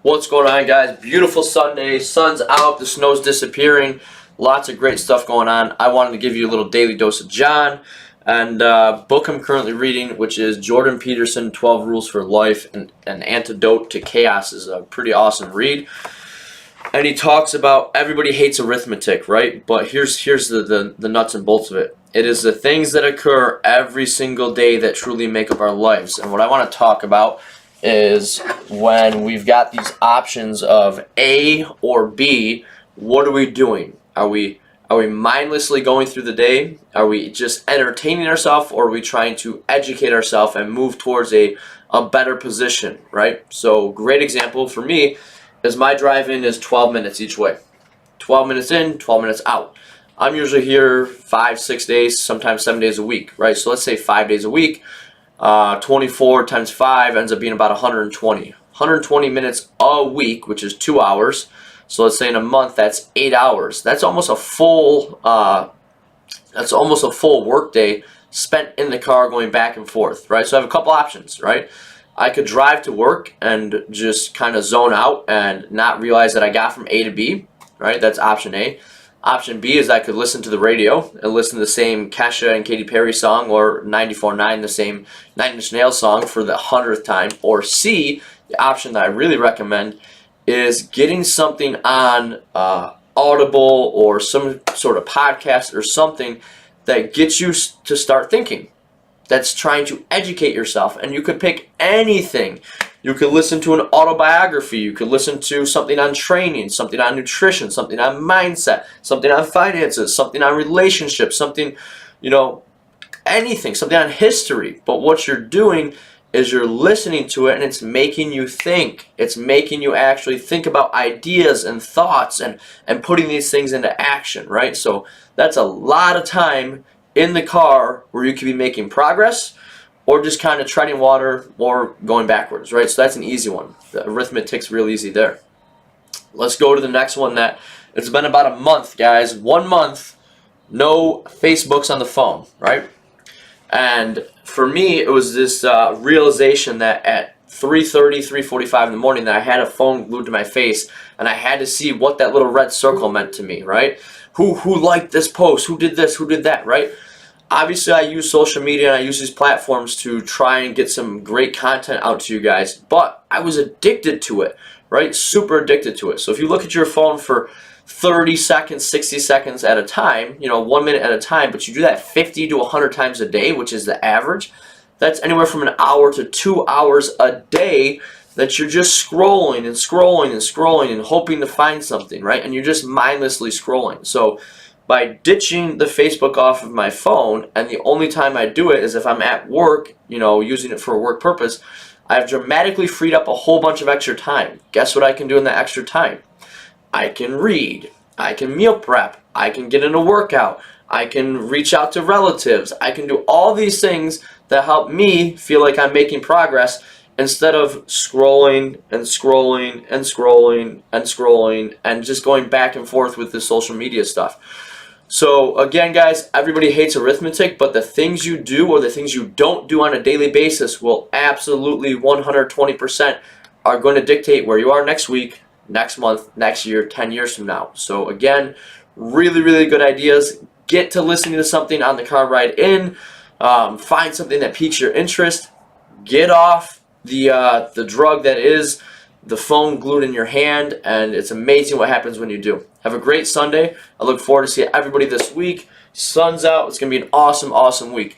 What's going on, guys? Beautiful Sunday. Sun's out. The snow's disappearing. Lots of great stuff going on. I wanted to give you a little daily dose of John. And book I'm currently reading, which is Jordan Peterson, 12 Rules for Life, and An Antidote to Chaos, is a pretty awesome read. And he talks about everybody hates arithmetic, right? But here's the nuts and bolts of it. It is the things that occur every single day that truly make up our lives. And what I want to talk about is when we've got these options of A or B, what are we doing? Are we mindlessly going through the day? Are we just entertaining ourselves, or are we trying to educate ourselves and move towards a better position, right? So great example for me is my drive-in is 12 minutes each way. 12 minutes in, 12 minutes out. I'm usually here 5-6 days, sometimes 7 days a week, right? So let's say 5 days a week. 24 times 5 ends up being about 120 minutes a week, which is 2 hours. So let's say in a month that's 8 hours. That's almost a full work day spent in the car going back and forth, right? So I have a couple options, right? I could drive to work and just kind of zone out and not realize that I got from A to B, right? That's option A. Option B is I could listen to the radio and listen to the same Kesha and Katy Perry song, or 94.9, the same Nine Inch Nails song for the 100th time. Or C, the option that I really recommend, is getting something on Audible or some sort of podcast or something that gets you to start thinking, that's trying to educate yourself. And you could pick anything. You could listen to an autobiography. You could listen to something on training, something on nutrition, something on mindset, something on finances, something on relationships, something, anything, something on history. But what you're doing is you're listening to it, and it's making you think. It's making you actually think about ideas and thoughts and putting these things into action, right? So that's a lot of time in the car where you could be making progress, or just kind of treading water or going backwards, right? So that's an easy one. The arithmetic's real easy there. Let's go to the next one. That it's been about a month, guys. 1 month, no Facebooks on the phone, right? And for me, it was this realization that at 3:30, 3:45 in the morning, that I had a phone glued to my face, and I had to see what that little red circle meant to me, right? Who liked this post? Who did this? Who did that, right? Obviously, I use social media and I use these platforms to try and get some great content out to you guys, but I was addicted to it, right? Super addicted to it. So if you look at your phone for 30 seconds, 60 seconds at a time, 1 minute at a time, but you do that 50 to 100 times a day, which is the average, that's anywhere from an hour to 2 hours a day that you're just scrolling and scrolling and scrolling and hoping to find something, right? And you're just mindlessly scrolling. So by ditching the Facebook off of my phone, and the only time I do it is if I'm at work, using it for a work purpose, I've dramatically freed up a whole bunch of extra time. Guess what I can do in that extra time? I can read, I can meal prep, I can get in a workout, I can reach out to relatives, I can do all these things that help me feel like I'm making progress, instead of scrolling and scrolling and scrolling and scrolling and just going back and forth with this social media stuff. So again, guys, everybody hates arithmetic, but the things you do or the things you don't do on a daily basis will absolutely 120% are going to dictate where you are next week, next month, next year, 10 years from now. So again, really, really good ideas. Get to listening to something on the car ride in. Find something that piques your interest. Get off the drug that is the phone glued in your hand, and it's amazing what happens when you do. Have a great Sunday. I look forward to seeing everybody this week. Sun's out. It's going to be an awesome, awesome week.